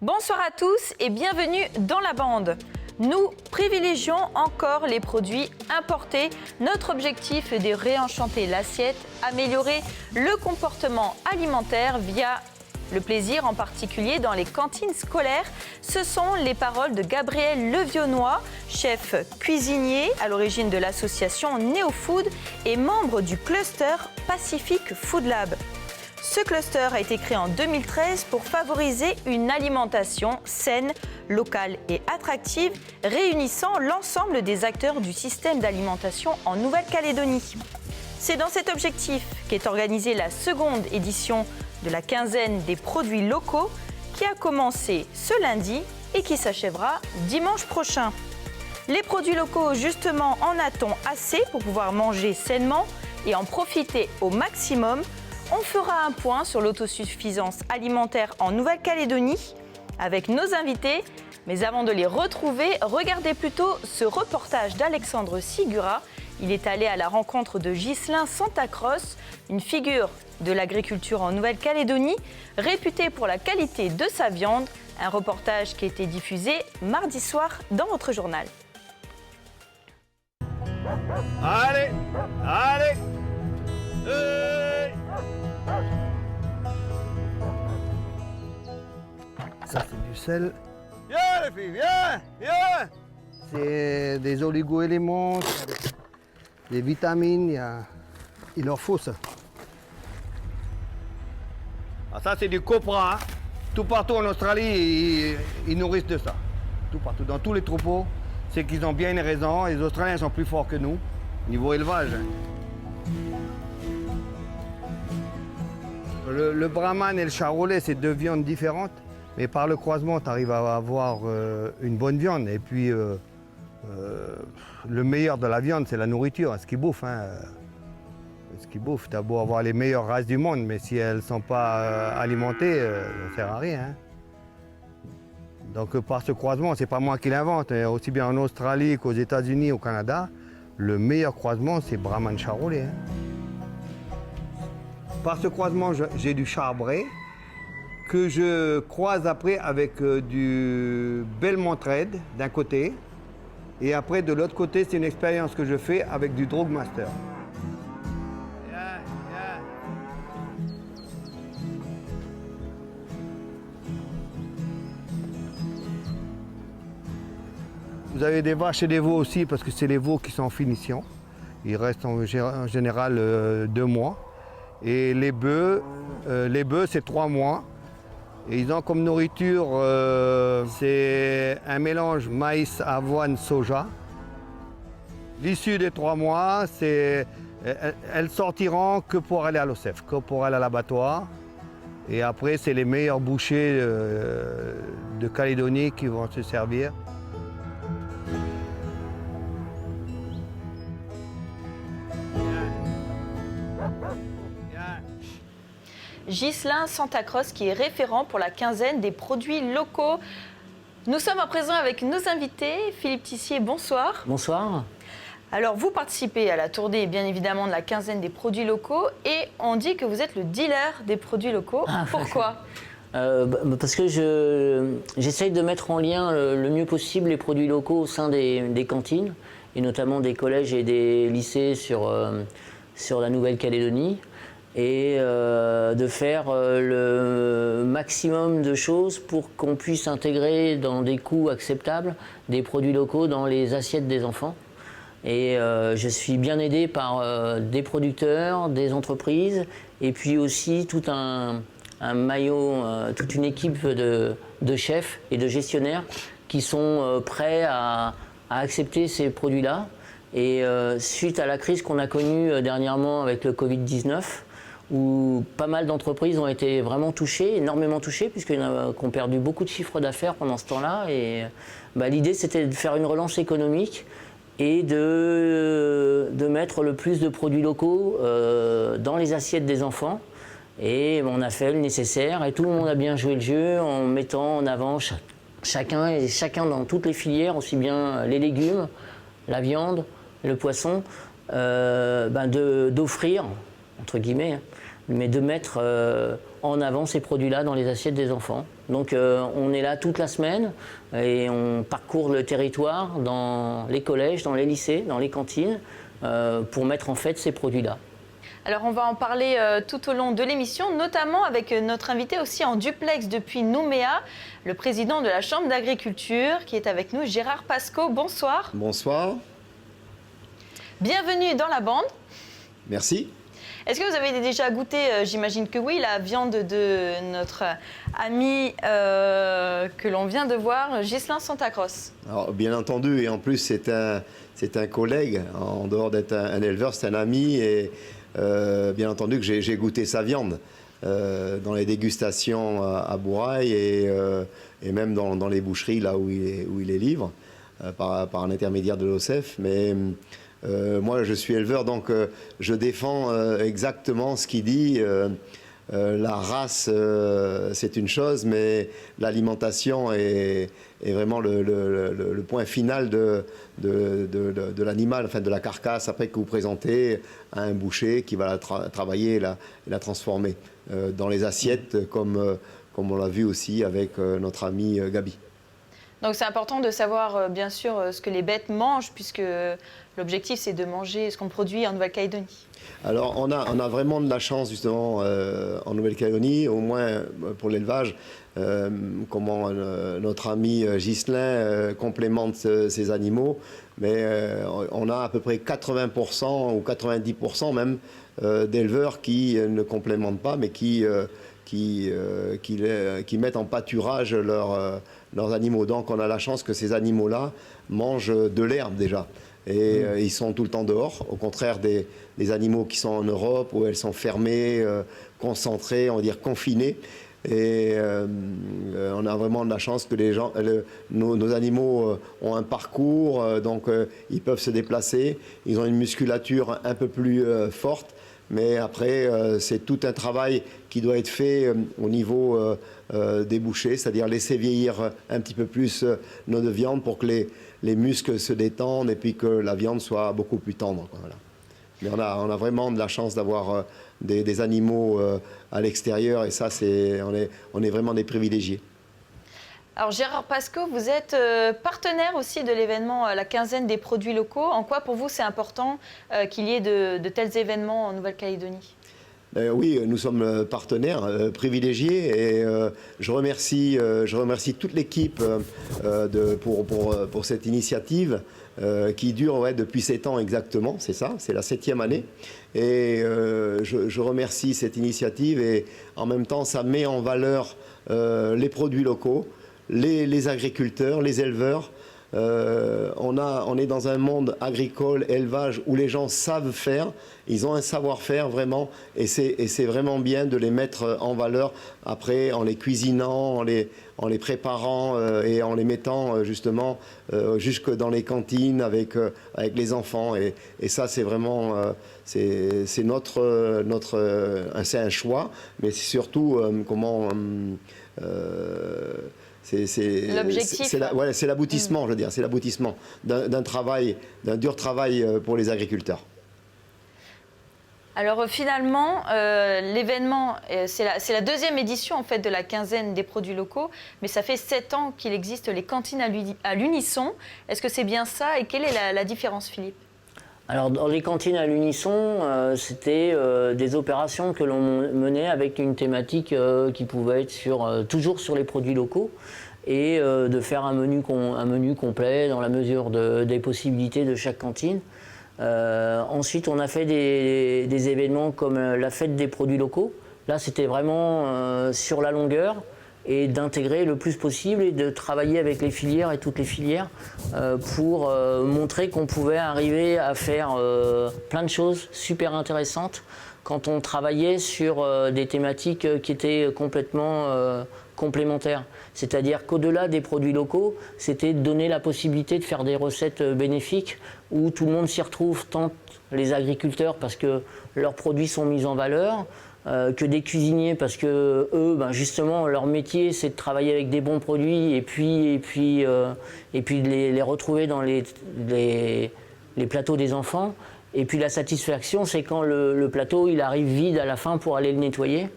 Bonsoir à tous et bienvenue dans la bande. Nous privilégions encore les produits importés. Notre objectif est de réenchanter l'assiette, améliorer le comportement alimentaire via le plaisir, en particulier dans les cantines scolaires. Ce sont les paroles de Gabriel Levionnois, chef cuisinier à l'origine de l'association NeoFood et membre du cluster Pacific Food Lab. Ce cluster a été créé en 2013 pour favoriser une alimentation saine, locale et attractive, réunissant l'ensemble des acteurs du système d'alimentation en Nouvelle-Calédonie. C'est dans cet objectif qu'est organisée la seconde édition de la quinzaine des produits locaux qui a commencé ce lundi et qui s'achèvera dimanche prochain. Les produits locaux, justement, en a-t-on assez pour pouvoir manger sainement et en profiter au maximum? On fera un point sur l'autosuffisance alimentaire en Nouvelle-Calédonie avec nos invités. Mais avant de les retrouver, regardez plutôt ce reportage d'Alexandre Sigura. Il est allé à la rencontre de Ghislain Santacros, une figure de l'agriculture en Nouvelle-Calédonie, réputé pour la qualité de sa viande. Un reportage qui a été diffusé mardi soir dans votre journal. Allez, allez, Ça, c'est du sel. viens les filles, viens, viens. C'est des oligo-éléments, des vitamines. Il leur faut ça. Ah, ça c'est du copra, hein. Tout partout en Australie, ils nourrissent de ça. Tout partout, dans tous les troupeaux, c'est qu'ils ont bien une raison. Les Australiens sont plus forts que nous, niveau élevage. Le brahman et le charolais, c'est deux viandes différentes. Mais par le croisement, tu arrives à avoir une bonne viande. Et puis, le meilleur de la viande, c'est la nourriture, ce qu'ils bouffent. Hein. Ce qu'ils bouffent, tu as beau avoir les meilleures races du monde, mais si elles ne sont pas alimentées, ça ne sert à rien. Hein. Donc, par ce croisement, ce n'est pas moi qui l'invente. Aussi bien en Australie qu'aux États-Unis, au Canada, le meilleur croisement, c'est brahman charolais. Hein. Par ce croisement, j'ai du charbré, que je croise après avec du Belmont Red d'un côté. Et après, de l'autre côté, c'est une expérience que je fais avec du Drogmaster. Vous avez des vaches et des veaux aussi, parce que c'est les veaux qui sont en finition. Ils restent en général 2 mois. Et les bœufs, c'est 3 mois. Et ils ont comme nourriture, c'est un mélange maïs, avoine, soja. L'issue des 3 mois, elles sortiront que pour aller à l'OCEF, que pour aller à l'abattoir. Et après, c'est les meilleurs bouchers de Calédonie qui vont se servir. Ghislain Santacros qui est référent pour la quinzaine des produits locaux. Nous sommes à présent avec nos invités. Philippe Tissier, bonsoir. Bonsoir. Alors, vous participez à la tournée, bien évidemment, de la quinzaine des produits locaux et on dit que vous êtes le dealer des produits locaux. Pourquoi ? Parce que j'essaye de mettre en lien le mieux possible les produits locaux au sein des cantines et notamment des collèges et des lycées sur la Nouvelle-Calédonie. Et de faire le maximum de choses pour qu'on puisse intégrer dans des coûts acceptables des produits locaux dans les assiettes des enfants. Et je suis bien aidé par des producteurs, des entreprises et puis aussi tout un maillot, toute une équipe de chefs et de gestionnaires qui sont prêts à accepter ces produits-là. Et suite à la crise qu'on a connue dernièrement avec le Covid-19, où pas mal d'entreprises ont été vraiment touchées, énormément touchées, puisqu'il y en a qui ont perdu beaucoup de chiffres d'affaires pendant ce temps-là. Et l'idée, c'était de faire une relance économique et de mettre le plus de produits locaux dans les assiettes des enfants. Et on a fait le nécessaire et tout le monde a bien joué le jeu en mettant en avant chacun dans toutes les filières, aussi bien les légumes, la viande, le poisson, d'offrir, entre guillemets, mais de mettre en avant ces produits-là dans les assiettes des enfants. Donc on est là toute la semaine et on parcourt le territoire dans les collèges, dans les lycées, dans les cantines pour mettre en fait ces produits-là. Alors on va en parler tout au long de l'émission, notamment avec notre invité aussi en duplex depuis Nouméa, le président de la Chambre d'agriculture qui est avec nous, Gérard Pascaud. Bonsoir. Bonsoir. Bienvenue dans la bande. Merci. Est-ce que vous avez déjà goûté, j'imagine que oui, la viande de notre ami que l'on vient de voir, Ghislain Santacross? Alors, bien entendu, et en plus c'est un collègue, en dehors d'être un éleveur, c'est un ami, et bien entendu que j'ai goûté sa viande dans les dégustations à Bourail et même dans les boucheries là où il les livre par un intermédiaire de l'OCEF. Mais moi je suis éleveur, donc je défends exactement ce qu'il dit. La race, c'est une chose, mais l'alimentation est vraiment le point final de l'animal, enfin de la carcasse, après que vous présentez à un boucher qui va la travailler et la transformer dans les assiettes, comme on l'a vu aussi avec notre ami Gabi. Donc c'est important de savoir bien sûr ce que les bêtes mangent, puisque l'objectif c'est de manger ce qu'on produit en Nouvelle-Calédonie. Alors on a vraiment de la chance justement en Nouvelle-Calédonie, au moins pour l'élevage, comment notre ami Ghislain complémente ces animaux, mais on a à peu près 80% ou 90% même d'éleveurs qui ne complémentent pas, mais qui mettent en pâturage leurs animaux. Donc on a la chance que ces animaux-là mangent de l'herbe déjà. Et ils sont tout le temps dehors, au contraire des animaux qui sont en Europe, où elles sont fermées, concentrées, on va dire confinées. Et on a vraiment de la chance que nos animaux ont un parcours, donc ils peuvent se déplacer, ils ont une musculature un peu plus forte. Mais après, c'est tout un travail qui doit être fait au niveau des bouchers, c'est-à-dire laisser vieillir un petit peu plus nos viandes pour que les muscles se détendent et puis que la viande soit beaucoup plus tendre. Voilà. Mais on a vraiment de la chance d'avoir des animaux à l'extérieur, et ça, on est vraiment des privilégiés. Alors Gérard Pascaud, vous êtes partenaire aussi de l'événement La Quinzaine des produits locaux. En quoi pour vous c'est important qu'il y ait de tels événements en Nouvelle-Calédonie ? Oui, nous sommes partenaires privilégiés, et je remercie toute l'équipe pour cette initiative qui dure depuis 7 ans exactement, c'est ça, c'est la 7e année. Et je remercie cette initiative, et en même temps ça met en valeur les produits locaux, les agriculteurs, les éleveurs. On est dans un monde agricole, élevage, où les gens savent faire, ils ont un savoir-faire vraiment, et c'est vraiment bien de les mettre en valeur après, en les cuisinant, en les préparant et en les mettant justement jusque dans les cantines avec les enfants, et ça c'est vraiment c'est un choix, mais c'est surtout c'est l'aboutissement, je veux dire, c'est l'aboutissement d'un dur travail pour les agriculteurs. Alors finalement, l'événement, c'est la 2e édition en fait de la Quinzaine des produits locaux, mais ça fait 7 ans qu'il existe les cantines à l'unisson. Est-ce que c'est bien ça, et quelle est la différence, Philippe ? Alors dans les cantines à l'unisson, c'était des opérations que l'on menait avec une thématique qui pouvait être toujours sur les produits locaux, et de faire un menu complet dans la mesure des possibilités de chaque cantine. Ensuite, on a fait des événements comme la fête des produits locaux. Là, c'était vraiment sur la longueur, et d'intégrer le plus possible et de travailler avec les filières et toutes les filières pour montrer qu'on pouvait arriver à faire plein de choses super intéressantes quand on travaillait sur des thématiques qui étaient complètement complémentaires. C'est-à-dire qu'au-delà des produits locaux, c'était de donner la possibilité de faire des recettes bénéfiques où tout le monde s'y retrouve, tant les agriculteurs parce que leurs produits sont mis en valeur, que des cuisiniers parce que eux, justement, leur métier c'est de travailler avec des bons produits et puis de les retrouver dans les plateaux des enfants, Et puis la satisfaction, c'est quand le plateau il arrive vide à la fin pour aller le nettoyer.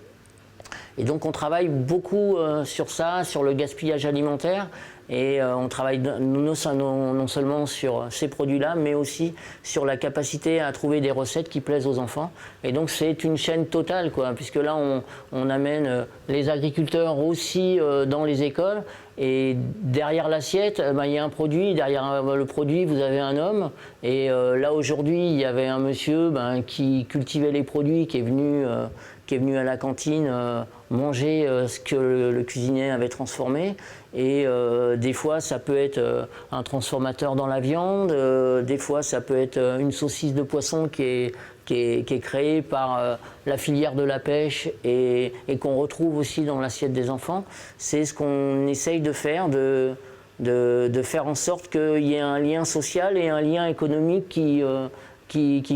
Et donc on travaille beaucoup sur ça, sur le gaspillage alimentaire. Et on travaille non seulement sur ces produits-là, mais aussi sur la capacité à trouver des recettes qui plaisent aux enfants. Et donc c'est une chaîne totale, quoi, puisque là on amène les agriculteurs aussi dans les écoles. Et derrière l'assiette, il y a un produit, derrière le produit vous avez un homme. Et là aujourd'hui il y avait un monsieur qui cultivait les produits, qui est venu à la cantine manger ce que le cuisinier avait transformé. Et des fois, ça peut être un transformateur dans la viande, des fois, ça peut être une saucisse de poisson qui est créée par la filière de la pêche et qu'on retrouve aussi dans l'assiette des enfants. C'est ce qu'on essaye de faire, de faire en sorte qu'il y ait un lien social et un lien économique qui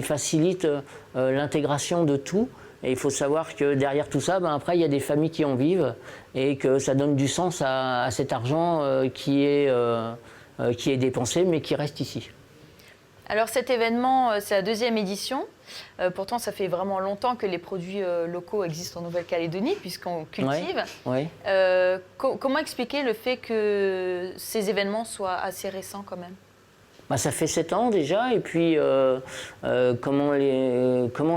facilite l'intégration de tout. Et il faut savoir que derrière tout ça, après, il y a des familles qui en vivent et que ça donne du sens à cet argent qui est dépensé, mais qui reste ici. Alors cet événement, c'est la 2e édition. Pourtant, ça fait vraiment longtemps que les produits locaux existent en Nouvelle-Calédonie, puisqu'on cultive. Ouais. Comment expliquer le fait que ces événements soient assez récents quand même ? Ça fait 7 ans déjà, et puis comment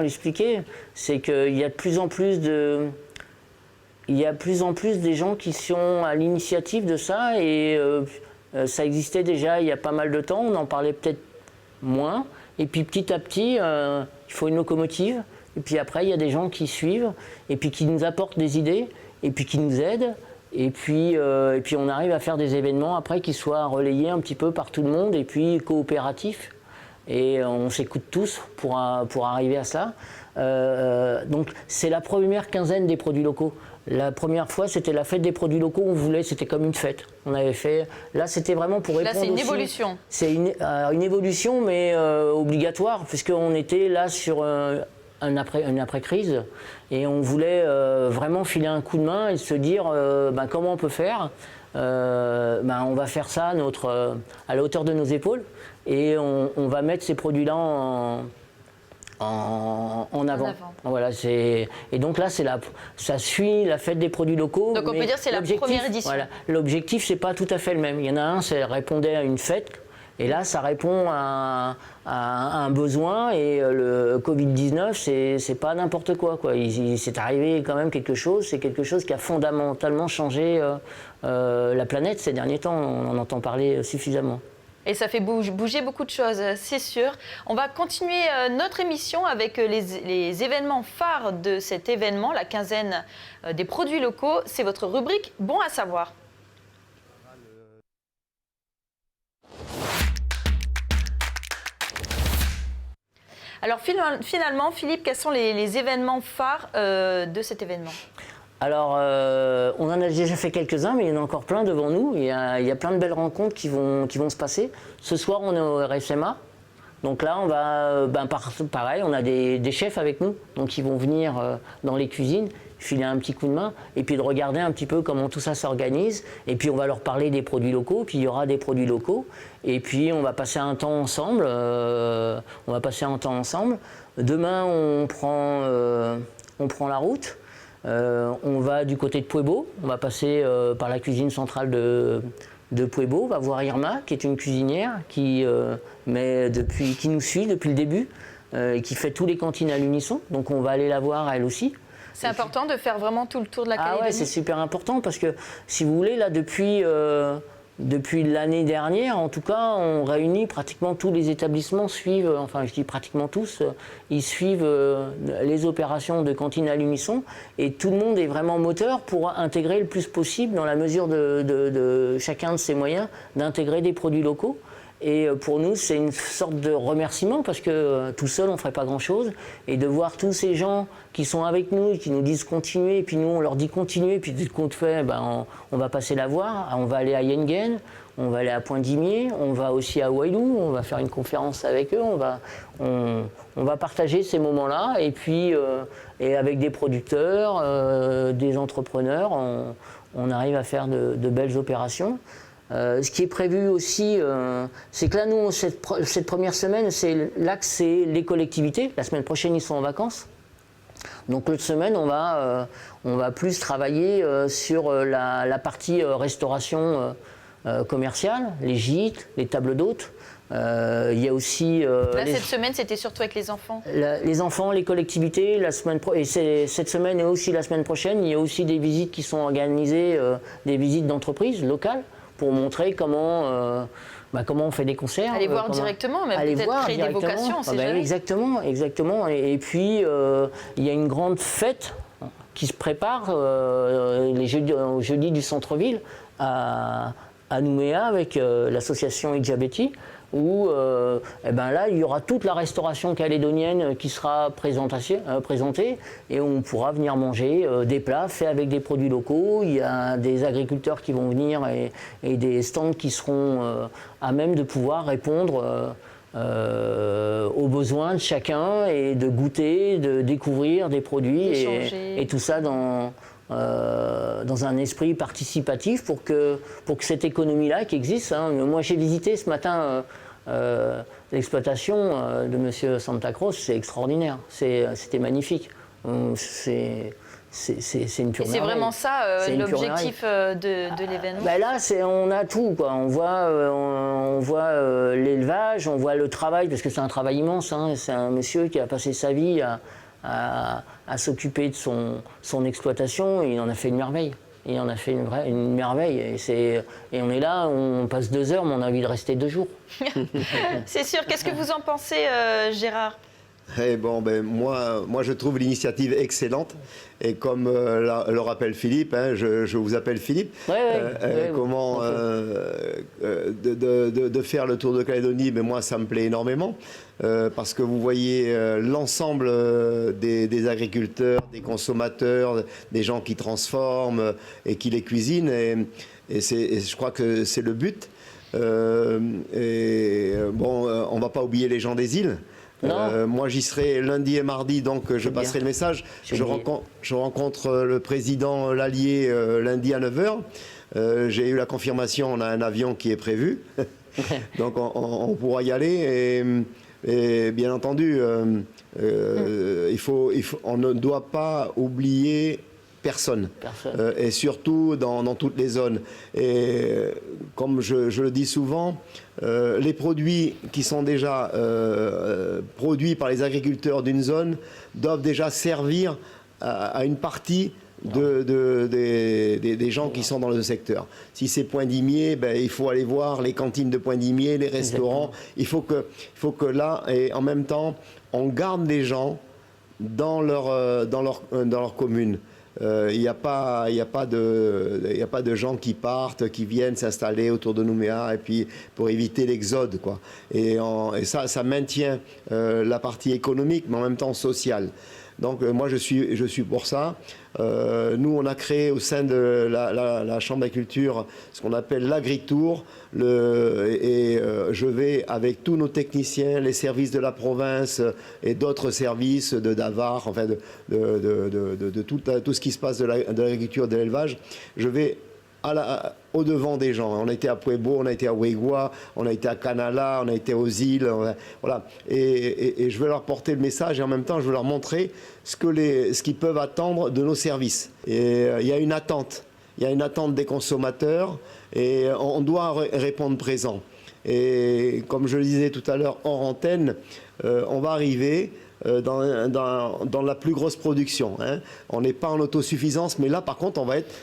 l'expliquer? C'est qu'il y a de plus en plus des gens qui sont à l'initiative de ça, et ça existait déjà il y a pas mal de temps, on en parlait peut-être moins, et puis petit à petit, il faut une locomotive, et puis après il y a des gens qui suivent, et puis qui nous apportent des idées, et puis qui nous aident. Et puis on arrive à faire des événements après qui soient relayés un petit peu par tout le monde et puis coopératifs. Et on s'écoute tous pour arriver à ça. Donc c'est la première quinzaine des produits locaux. La première fois, c'était la fête des produits locaux. C'était comme une fête. On avait fait. Là, c'était vraiment pour répondre. Là, c'est une aussi, évolution. C'est une évolution, mais obligatoire, puisqu'on était là sur une après-crise, et on voulait vraiment filer un coup de main et se dire comment on peut faire. On va faire ça à la hauteur de nos épaules, et on va mettre ces produits-là en avant. Voilà, et donc là, ça suit la fête des produits locaux. Donc on peut dire que c'est la première édition. Voilà, l'objectif, c'est pas tout à fait le même. Il y en a un, ça répondait à une fête. Et là, ça répond à un besoin, et le Covid-19, c'est pas n'importe quoi. Il s'est arrivé quand même quelque chose, c'est quelque chose qui a fondamentalement changé la planète ces derniers temps, on en entend parler suffisamment. Et ça fait bouger beaucoup de choses, c'est sûr. On va continuer notre émission avec les événements phares de cet événement, la quinzaine des produits locaux. C'est votre rubrique Bon à savoir. Alors finalement, Philippe, quels sont les événements phares de cet événement ? Alors, on en a déjà fait quelques-uns, mais il y en a encore plein devant nous. Il y a plein de belles rencontres qui vont se passer. Ce soir, on est au RSMA. Donc là, on va, pareil, on a des chefs avec nous, donc ils vont venir dans les cuisines, filer un petit coup de main, et puis de regarder un petit peu comment tout ça s'organise. Et puis on va leur parler des produits locaux, puis il y aura des produits locaux. Et puis on va passer un temps ensemble. Demain, on prend la route. On va du côté de Puebo. On va passer par la cuisine centrale de Puebo. On va voir Irma, qui est une cuisinière qui nous suit depuis le début, et qui fait tous les cantines à l'unisson. Donc on va aller la voir elle aussi. C'est important de faire vraiment tout le tour de la Calédonie. Ah ouais, c'est super important parce que, si vous voulez, là, depuis l'année dernière, en tout cas, on réunit pratiquement tous les établissements, enfin je dis pratiquement tous, ils suivent les opérations de cantine à l'unisson, et tout le monde est vraiment moteur pour intégrer le plus possible, dans la mesure de chacun de ses moyens, d'intégrer des produits locaux. Et pour nous, c'est une sorte de remerciement, parce que tout seul, on ne ferait pas grand-chose. Et de voir tous ces gens qui sont avec nous, qui nous disent continuer, et puis nous, on leur dit continuer, et puis dès qu'on fait, on va passer la voir. On va aller à Yengen, on va aller à Pointe-Dimier, on va aussi à Wailou, on va faire une conférence avec eux, on va partager ces moments-là, et puis et avec des producteurs, des entrepreneurs, on arrive à faire de belles opérations. Ce qui est prévu aussi, c'est que là, nous, cette première semaine, c'est l'axe, c'est les collectivités. La semaine prochaine, ils sont en vacances. Donc l'autre semaine, on va plus travailler sur la partie restauration commerciale, les gîtes, les tables d'hôtes. Il y a aussi... Là, cette semaine, c'était surtout avec les enfants. Les enfants, les collectivités, et cette semaine et aussi la semaine prochaine, il y a aussi des visites qui sont organisées, des visites d'entreprises locales, pour montrer comment on fait des concerts. Aller voir directement, même peut-être créer des vocations, on sait jamais. Exactement. Et puis, il y a une grande fête qui se prépare au jeudi du centre-ville à Nouméa avec l'association Idjabeti, où là, il y aura toute la restauration calédonienne qui sera présentée et on pourra venir manger des plats faits avec des produits locaux. Il y a des agriculteurs qui vont venir et des stands qui seront à même de pouvoir répondre aux besoins de chacun et de goûter, de découvrir des produits et tout ça dans un esprit participatif pour que cette économie-là qui existe. Moi, j'ai visité ce matin l'exploitation de M. Santa Cruz, c'est extraordinaire, c'était magnifique. C'est une pure merveille. C'est vraiment ça l'objectif de l'événement. Là, on a tout, quoi. On voit l'élevage, on voit le travail, parce que c'est un travail immense. C'est un monsieur qui a passé sa vie à s'occuper de son exploitation, et il en a fait une merveille. Il en a fait une merveille. Et on est là, on passe 2 heures, mais on a envie de rester 2 jours. C'est sûr. Qu'est-ce que vous en pensez, Gérard ? Moi, je trouve l'initiative excellente. Et comme le rappelle Philippe, je vous appelle Philippe, de faire le tour de Calédonie, mais moi, ça me plaît énormément. Parce que vous voyez l'ensemble des agriculteurs, des consommateurs, des gens qui transforment et qui les cuisinent. Et je crois que c'est le but. On ne va pas oublier les gens des îles. Moi, j'y serai lundi et mardi, donc je passerai le message. Je rencontre le président Lallier lundi à 9h. J'ai eu la confirmation, on a un avion qui est prévu. Donc on pourra y aller. Et bien entendu, on ne doit pas oublier personne. Et surtout dans toutes les zones. Et comme je le dis souvent, les produits qui sont déjà produits par les agriculteurs d'une zone doivent déjà servir à une partie des gens qui sont dans le secteur. Si c'est Point-Dimier, il faut aller voir les cantines de Point-Dimier, les restaurants. Exactement. Il faut que là, et en même temps, on garde les gens dans leur commune. Il n'y a pas de gens qui partent, qui viennent s'installer autour de Nouméa et puis pour éviter l'exode, quoi. Et ça maintient la partie économique, mais en même temps sociale. Donc moi je suis pour ça. Nous on a créé au sein de la Chambre d'agriculture ce qu'on appelle l'Agri-Tour. Je vais avec tous nos techniciens, les services de la province et d'autres services de Davar, enfin de tout ce qui se passe de l'agriculture, de l'élevage. Je vais au devant des gens. On a été à Pueblo, on a été à Ouégua, on a été à Canala, on a été aux îles, voilà. Et je veux leur porter le message et en même temps je veux leur montrer ce qu'ils peuvent attendre de nos services. Et il y a une attente. Il y a une attente des consommateurs et on doit répondre présent. Et comme je le disais tout à l'heure hors antenne, on va arriver dans la plus grosse production. On n'est pas en autosuffisance, mais là par contre on va être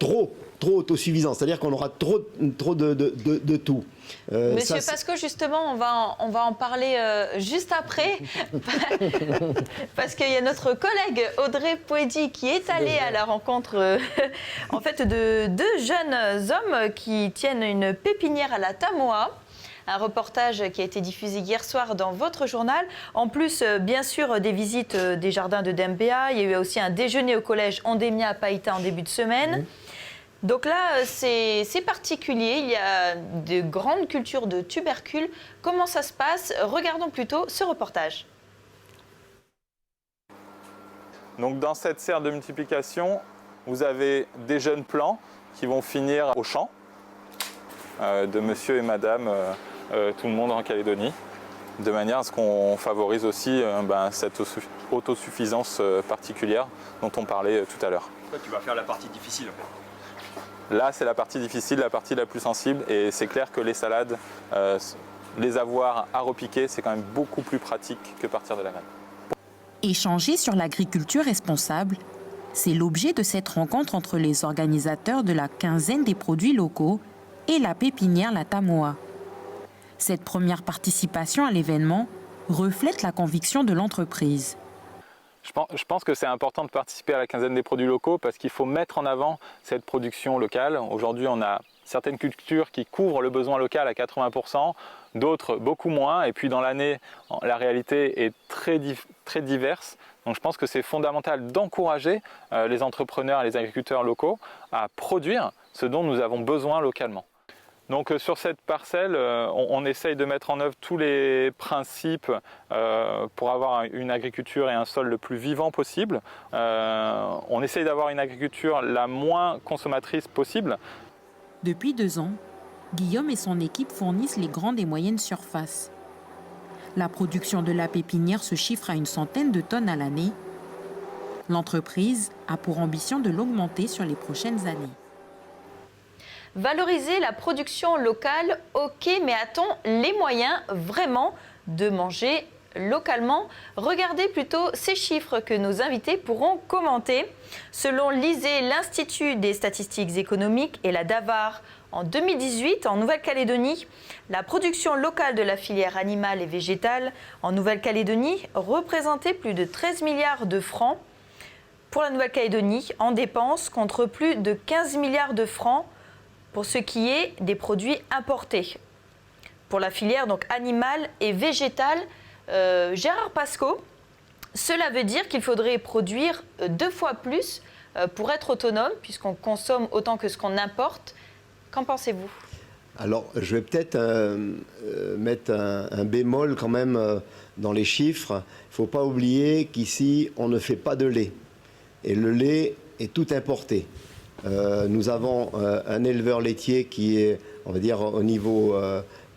trop autosuffisant, c'est-à-dire qu'on aura trop de tout. Monsieur Pasco, justement, on va en parler juste après, parce qu'il y a notre collègue Audrey Pouedi qui est allée à la rencontre en fait, de 2 jeunes hommes qui tiennent une pépinière à la Tamoa. Un reportage qui a été diffusé hier soir dans votre journal. En plus, bien sûr, des visites des jardins de Dembéa. Il y a eu aussi un déjeuner au collège Ondémia à Païta en début de semaine. Donc là, c'est particulier. Il y a de grandes cultures de tubercules. Comment ça se passe? Regardons plutôt ce reportage. Donc dans cette serre de multiplication, vous avez des jeunes plants qui vont finir au champ. de monsieur et madame tout le monde en Calédonie, de manière à ce qu'on favorise aussi cette autosuffisance particulière dont on parlait tout à l'heure. Tu vas faire la partie difficile en fait. Là, c'est la partie difficile, la partie la plus sensible, et c'est clair que les salades, les avoir à repiquer, c'est quand même beaucoup plus pratique que partir de la graine. Échanger sur l'agriculture responsable, c'est l'objet de cette rencontre entre les organisateurs de la quinzaine des produits locaux et la pépinière La Tamoa. Cette première participation à l'événement reflète la conviction de l'entreprise. Je pense que c'est important de participer à la quinzaine des produits locaux parce qu'il faut mettre en avant cette production locale. Aujourd'hui, on a certaines cultures qui couvrent le besoin local à 80%, d'autres beaucoup moins. Et puis dans l'année, la réalité est très diverse. Donc je pense que c'est fondamental d'encourager les entrepreneurs et les agriculteurs locaux à produire ce dont nous avons besoin localement. Donc sur cette parcelle, on essaye de mettre en œuvre tous les principes pour avoir une agriculture et un sol le plus vivant possible. On essaye d'avoir une agriculture la moins consommatrice possible. Depuis 2 ans, Guillaume et son équipe fournissent les grandes et moyennes surfaces. La production de la pépinière se chiffre à 100 de tonnes à l'année. L'entreprise a pour ambition de l'augmenter sur les prochaines années. Valoriser la production locale, ok, mais a-t-on les moyens vraiment de manger localement? Regardez plutôt ces chiffres que nos invités pourront commenter. Selon l'ISEE, l'Institut des statistiques économiques et la DAVAR, en 2018, en Nouvelle-Calédonie, la production locale de la filière animale et végétale en Nouvelle-Calédonie représentait plus de 13 milliards de francs pour la Nouvelle-Calédonie en dépenses contre plus de 15 milliards de francs pour ce qui est des produits importés. Pour la filière donc animale et végétale, Gérard Pasco, cela veut dire qu'il faudrait produire 2 fois plus pour être autonome, puisqu'on consomme autant que ce qu'on importe. Qu'en pensez-vous? Alors, je vais peut-être mettre un bémol quand même dans les chiffres. Il ne faut pas oublier qu'ici, on ne fait pas de lait. Et le lait est tout importé. Nous avons un éleveur laitier qui est, on va dire, au niveau,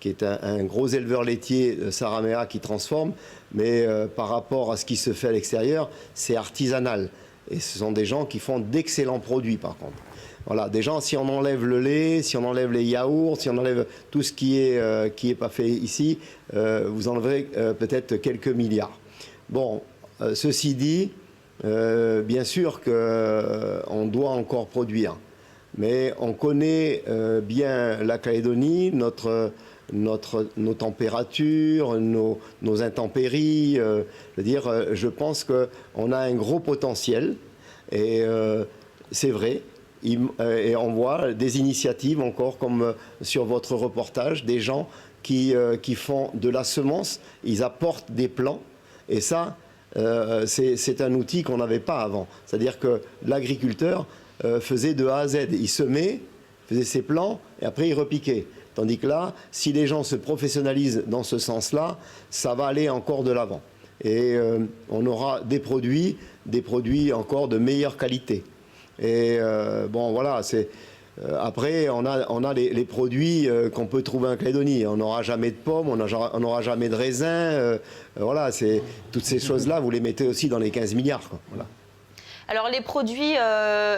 qui est un gros éleveur laitier, Saramea, qui transforme, mais par rapport à ce qui se fait à l'extérieur, c'est artisanal. Et ce sont des gens qui font d'excellents produits, par contre. Voilà, des gens, si on enlève le lait, si on enlève les yaourts, si on enlève tout ce qui est pas fait ici, vous enleverez peut-être quelques milliards. Bon, ceci dit, bien sûr qu'on doit encore produire, mais on connaît bien la Calédonie, nos températures, nos intempéries. Je pense qu'on a un gros potentiel et c'est vrai. Et on voit des initiatives encore comme sur votre reportage, des gens qui font de la semence, ils apportent des plants et ça, c'est un outil qu'on n'avait pas avant. C'est-à-dire que l'agriculteur faisait de A à Z. Il semait, faisait ses plants et après il repiquait. Tandis que là, si les gens se professionnalisent dans ce sens-là, ça va aller encore de l'avant. Et on aura des produits encore de meilleure qualité. Et bon, voilà, c'est... après, on a les produits qu'on peut trouver en Calédonie. On n'aura jamais de pommes, on n'aura jamais de raisins. Voilà, toutes ces choses-là, vous les mettez aussi dans les 15 milliards. Quoi. Voilà. Alors les produits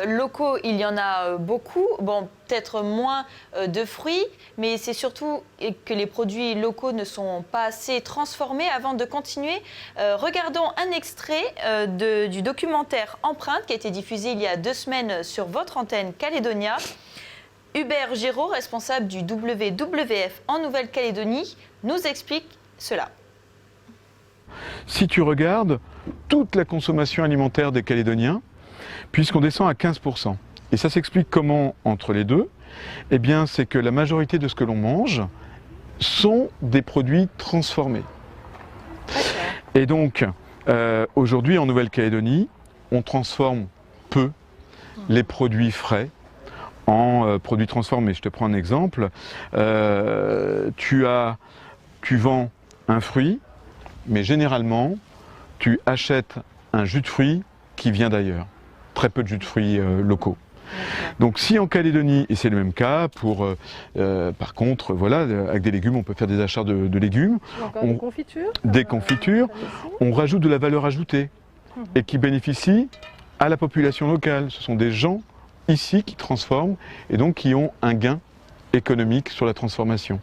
locaux, il y en a beaucoup. Bon, peut-être moins de fruits, mais c'est surtout que les produits locaux ne sont pas assez transformés. Avant de continuer, regardons un extrait du documentaire Empreinte qui a été diffusé il y a 2 semaines sur votre antenne Calédonia. Hubert Géraud, responsable du WWF en Nouvelle-Calédonie, nous explique cela. Si tu regardes toute la consommation alimentaire des Calédoniens, puisqu'on descend à 15%. Et ça s'explique comment entre les deux? Eh bien, c'est que la majorité de ce que l'on mange sont des produits transformés. Et donc, aujourd'hui en Nouvelle-Calédonie, on transforme peu les produits frais en produits transformés. Je te prends un exemple. Tu vends un fruit, mais généralement, tu achètes un jus de fruits qui vient d'ailleurs. Très peu de jus de fruits locaux. Donc si en Calédonie, et c'est le même cas, par contre, voilà, avec des légumes, on peut faire des achats de légumes. Encore des confitures. Des confitures, on rajoute de la valeur ajoutée et qui bénéficie à la population locale. Ce sont des gens ici qui transforment et donc qui ont un gain économique sur la transformation.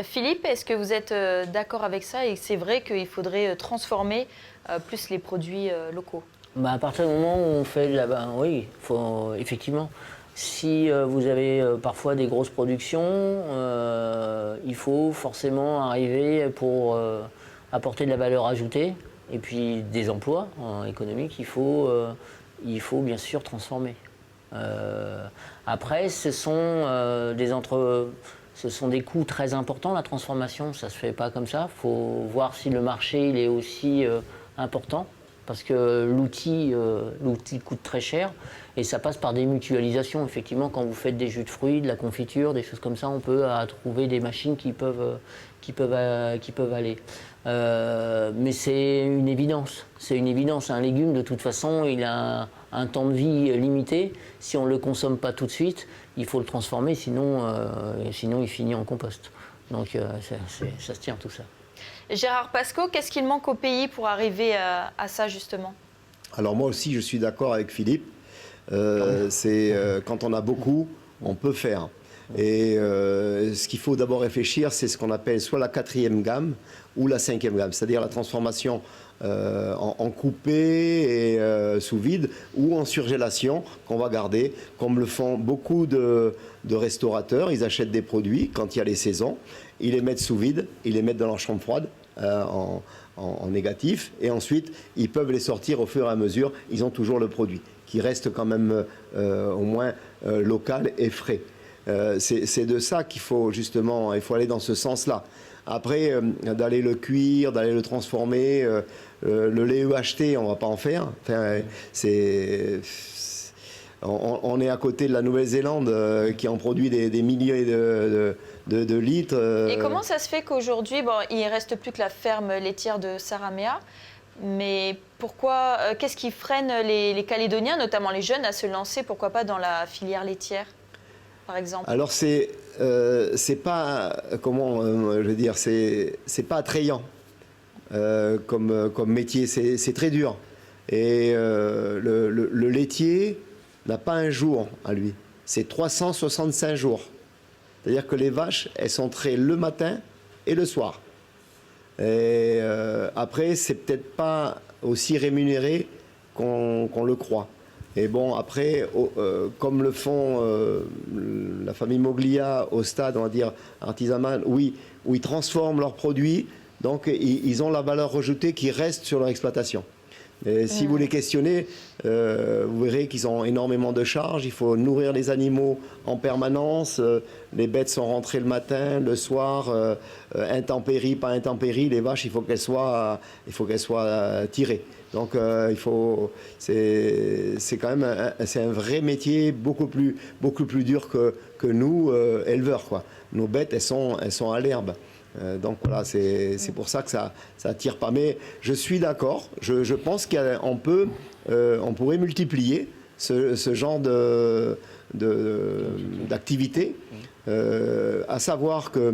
Philippe, est-ce que vous êtes d'accord avec ça et c'est vrai qu'il faudrait transformer plus les produits locaux? À partir du moment où on fait de la... oui, effectivement. Si vous avez parfois des grosses productions, il faut forcément arriver pour apporter de la valeur ajoutée et puis des emplois économiques, il faut bien sûr transformer. Après, ce sont des coûts très importants, la transformation, ça ne se fait pas comme ça. Il faut voir si le marché il est aussi important, parce que l'outil coûte très cher et ça passe par des mutualisations. Effectivement, quand vous faites des jus de fruits, de la confiture, des choses comme ça, on peut trouver des machines qui peuvent aller. Mais c'est une évidence. C'est une évidence. Un légume, de toute façon, il a un temps de vie limité. Si on ne le consomme pas tout de suite, il faut le transformer, sinon il finit en compost. Donc ça se tient tout ça. Gérard Pascaud, qu'est-ce qu'il manque au pays pour arriver à ça justement? Alors moi aussi, je suis d'accord avec Philippe. Quand on a beaucoup, on peut faire. Et ce qu'il faut d'abord réfléchir, c'est ce qu'on appelle soit la 4e gamme ou la 5e gamme, c'est-à-dire la transformation en coupé et sous vide ou en surgélation qu'on va garder, comme le font beaucoup de restaurateurs. Ils achètent des produits quand il y a les saisons, ils les mettent sous vide, ils les mettent dans leur chambre froide en négatif et ensuite ils peuvent les sortir au fur et à mesure. Ils ont toujours le produit qui reste quand même au moins local et frais. C'est de ça qu'il faut justement, il faut aller dans ce sens-là. Après, d'aller le cuire, d'aller le transformer, le lait acheté, on ne va pas en faire. Enfin, on est à côté de la Nouvelle-Zélande qui en produit des milliers de litres. Et comment ça se fait qu'aujourd'hui, il ne reste plus que la ferme laitière de Saramea, mais pourquoi, qu'est-ce qui freine les Calédoniens, notamment les jeunes, à se lancer, pourquoi pas dans la filière laitière, par exemple? Alors c'est pas, comment je veux dire, c'est pas attrayant comme métier, c'est très dur. Et le laitier n'a pas un jour à lui, c'est 365 jours. C'est-à-dire que les vaches, elles sont traitées le matin et le soir. Et après, c'est peut-être pas aussi rémunéré qu'on le croit. Et bon, après, comme le font la famille Moglia au stade, on va dire, artisanal, oui, où ils transforment leurs produits, donc ils ont la valeur ajoutée qui reste sur leur exploitation. Et si vous les questionnez, vous verrez qu'ils ont énormément de charges. Il faut nourrir les animaux en permanence. Les bêtes sont rentrées le matin, le soir, intempéries, pas intempéries. Les vaches, il faut qu'elles soient tirées. Donc c'est quand même c'est un vrai métier beaucoup plus dur que nous éleveurs, quoi. Nos bêtes, elles sont à l'herbe. Donc voilà, c'est pour ça que ça attire pas. Mais je suis d'accord, je pense qu'on pourrait multiplier ce genre d'activité, à savoir que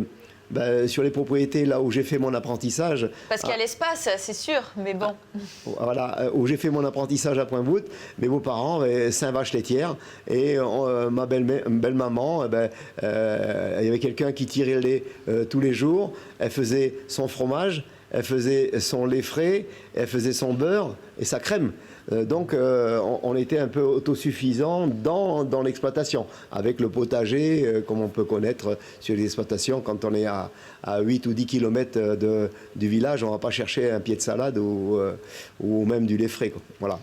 sur les propriétés là où j'ai fait mon apprentissage... Parce qu'il y a l'espace, c'est sûr, mais bon. Voilà, où j'ai fait mon apprentissage à Pointe-Bout, mes beaux-parents avaient 5 vaches laitières et ma belle-maman, il y avait quelqu'un qui tirait le lait tous les jours, elle faisait son fromage, elle faisait son lait frais, elle faisait son beurre et sa crème. Donc on était un peu autosuffisant dans l'exploitation, avec le potager, comme on peut connaître sur les exploitations. Quand on est à 8 ou 10 km du village, on ne va pas chercher un pied de salade ou même du lait frais, quoi. Voilà.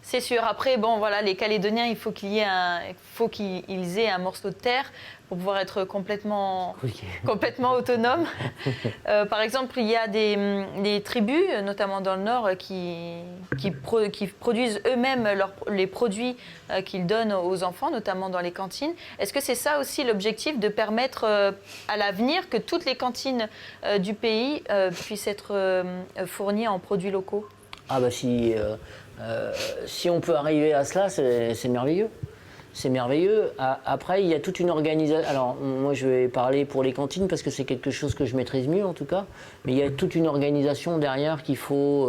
C'est sûr. Après, bon, voilà, les Calédoniens, il faut qu'ils aient un morceau de terre pour pouvoir être complètement autonomes. Par exemple, il y a des tribus, notamment dans le Nord, qui produisent eux-mêmes les produits qu'ils donnent aux enfants, notamment dans les cantines. Est-ce que c'est ça aussi l'objectif, de permettre à l'avenir que toutes les cantines du pays puissent être fournies en produits locaux? Ah bah si on peut arriver à cela, c'est merveilleux. c'est merveilleux. Après, il y a toute une organisation. Alors, moi, je vais parler pour les cantines parce que c'est quelque chose que je maîtrise mieux, en tout cas. Mais il y a toute une organisation derrière qu'il faut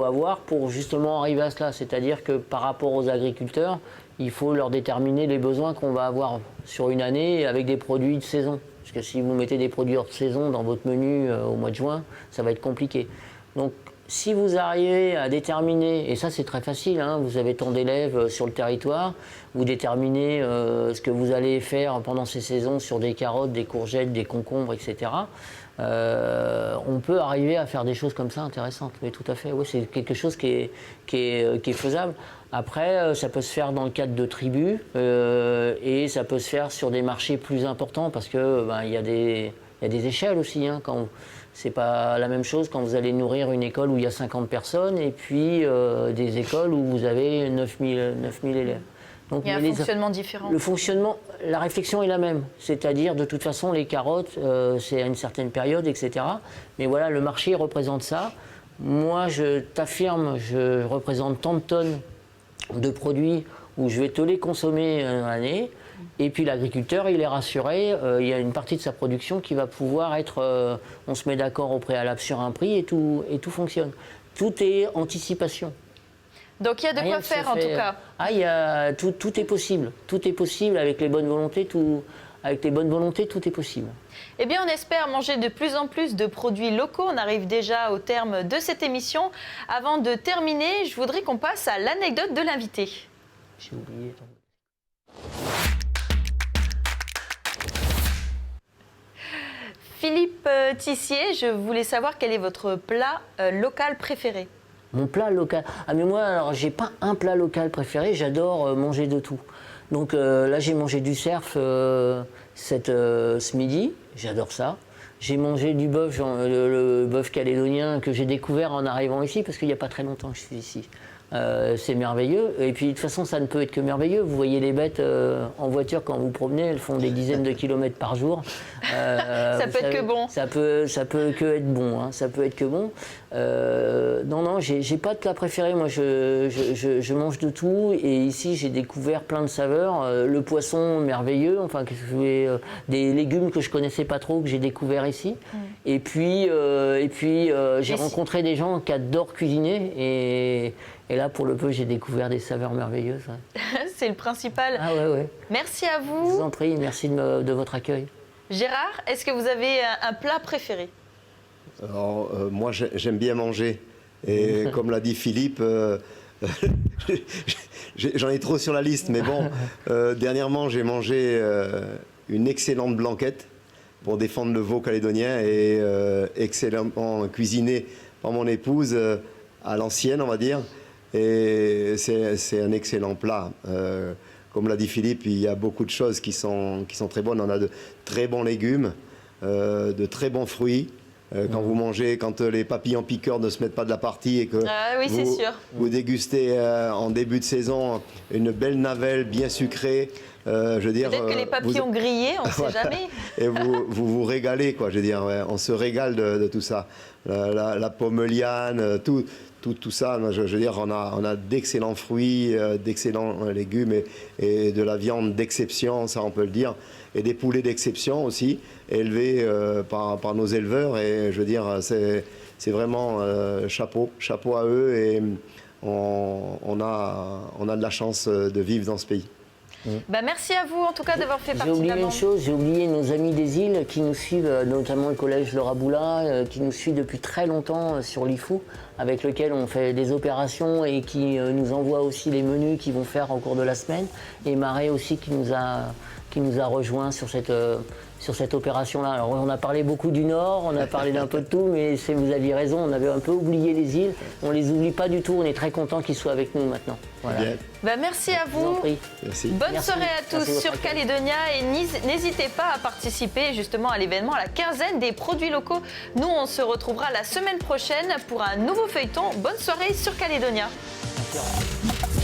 avoir pour justement arriver à cela. C'est-à-dire que par rapport aux agriculteurs, il faut leur déterminer les besoins qu'on va avoir sur une année avec des produits de saison. Parce que si vous mettez des produits hors de saison dans votre menu au mois de juin, ça va être compliqué. Donc, si vous arrivez à déterminer, et ça c'est très facile, hein, vous avez tant d'élèves sur le territoire, vous déterminez ce que vous allez faire pendant ces saisons sur des carottes, des courgettes, des concombres, etc. On peut arriver à faire des choses comme ça intéressantes. Mais tout à fait, oui, c'est quelque chose qui est faisable. Après, ça peut se faire dans le cadre de tribus et ça peut se faire sur des marchés plus importants parce que il y a des échelles aussi. Hein, c'est pas la même chose quand vous allez nourrir une école où il y a 50 personnes et puis des écoles où vous avez 9000 élèves. Donc, il y a un fonctionnement différent. Le fonctionnement, la réflexion est la même. C'est-à-dire, de toute façon, les carottes, c'est à une certaine période, etc. Mais voilà, le marché représente ça. Moi, je t'affirme, je représente tant de tonnes de produits où je vais te les consommer dans l'année. Et puis l'agriculteur, il est rassuré, il y a une partie de sa production qui va pouvoir être... on se met d'accord au préalable sur un prix et tout fonctionne. Tout est anticipation. Donc il y a de quoi faire en tout cas. Tout est possible. Tout est possible avec les bonnes volontés, tout est possible. Eh bien, on espère manger de plus en plus de produits locaux. On arrive déjà au terme de cette émission. Avant de terminer, je voudrais qu'on passe à l'anecdote de l'invité. J'ai oublié. Philippe Tissier, je voulais savoir quel est votre plat local préféré. Mon plat local. Ah mais moi, alors j'ai pas un plat local préféré, j'adore manger de tout. Donc là, j'ai mangé du cerf ce midi, j'adore ça. J'ai mangé du bœuf, le bœuf calédonien que j'ai découvert en arrivant ici, parce qu'il n'y a pas très longtemps que je suis ici. C'est merveilleux. Et puis de toute façon, ça ne peut être que merveilleux. Vous voyez les bêtes en voiture quand vous promenez, elles font des dizaines de kilomètres par jour. Ça peut être que bon. Ça peut que être bon. Hein. Ça peut être que bon. Non, j'ai pas de plat préféré. Moi, je mange de tout. Et ici, j'ai découvert plein de saveurs. Le poisson merveilleux. Enfin, des légumes que je connaissais pas trop que j'ai découvert ici. Et puis, j'ai rencontré des gens qui adorent cuisiner et là, pour le peu, j'ai découvert des saveurs merveilleuses. Ouais. C'est le principal. Ah ouais. Merci à vous. Je vous en prie, merci de votre accueil. Gérard, est-ce que vous avez un plat préféré? Alors, moi, j'aime bien manger. Et comme l'a dit Philippe, j'en ai trop sur la liste. Mais bon, dernièrement, j'ai mangé une excellente blanquette pour défendre le veau calédonien et excellemment cuisinée par mon épouse à l'ancienne, on va dire. Et c'est un excellent plat. Comme l'a dit Philippe, il y a beaucoup de choses qui sont très bonnes. On a de très bons légumes, de très bons fruits. Quand vous mangez, quand les papillons piqueurs ne se mettent pas de la partie et que vous dégustez en début de saison une belle navelle bien sucrée. Je veux dire, peut-être que les papillons grillés, on ne sait jamais. Et vous régalez, quoi. Je veux dire, on se régale de tout ça. La pomeliane, tout ça. Je veux dire, on a d'excellents fruits, d'excellents légumes et de la viande d'exception, ça on peut le dire, et des poulets d'exception aussi, élevés par nos éleveurs. Et je veux dire, c'est vraiment chapeau à eux. Et on a de la chance de vivre dans ce pays. Merci à vous en tout cas d'avoir fait partie de la bande. J'ai oublié une chose, j'ai oublié nos amis des îles qui nous suivent, notamment le collège Laura Boula, qui nous suit depuis très longtemps sur l'IFOU, avec lequel on fait des opérations et qui nous envoie aussi les menus qu'ils vont faire au cours de la semaine. Et Marais aussi qui nous a rejoints sur cette opération-là. Alors on a parlé beaucoup du Nord, on a parlé d'un peu de tout, mais vous aviez raison, on avait un peu oublié les îles. On les oublie pas du tout, on est très content qu'ils soient avec nous maintenant. Voilà. Merci à vous. Merci. Bonne soirée à tous sur Calédonia et n'hésitez pas à participer justement à l'événement, à la quinzaine des produits locaux. Nous, on se retrouvera la semaine prochaine pour un nouveau feuilleton. Bonne soirée sur Calédonia. Merci.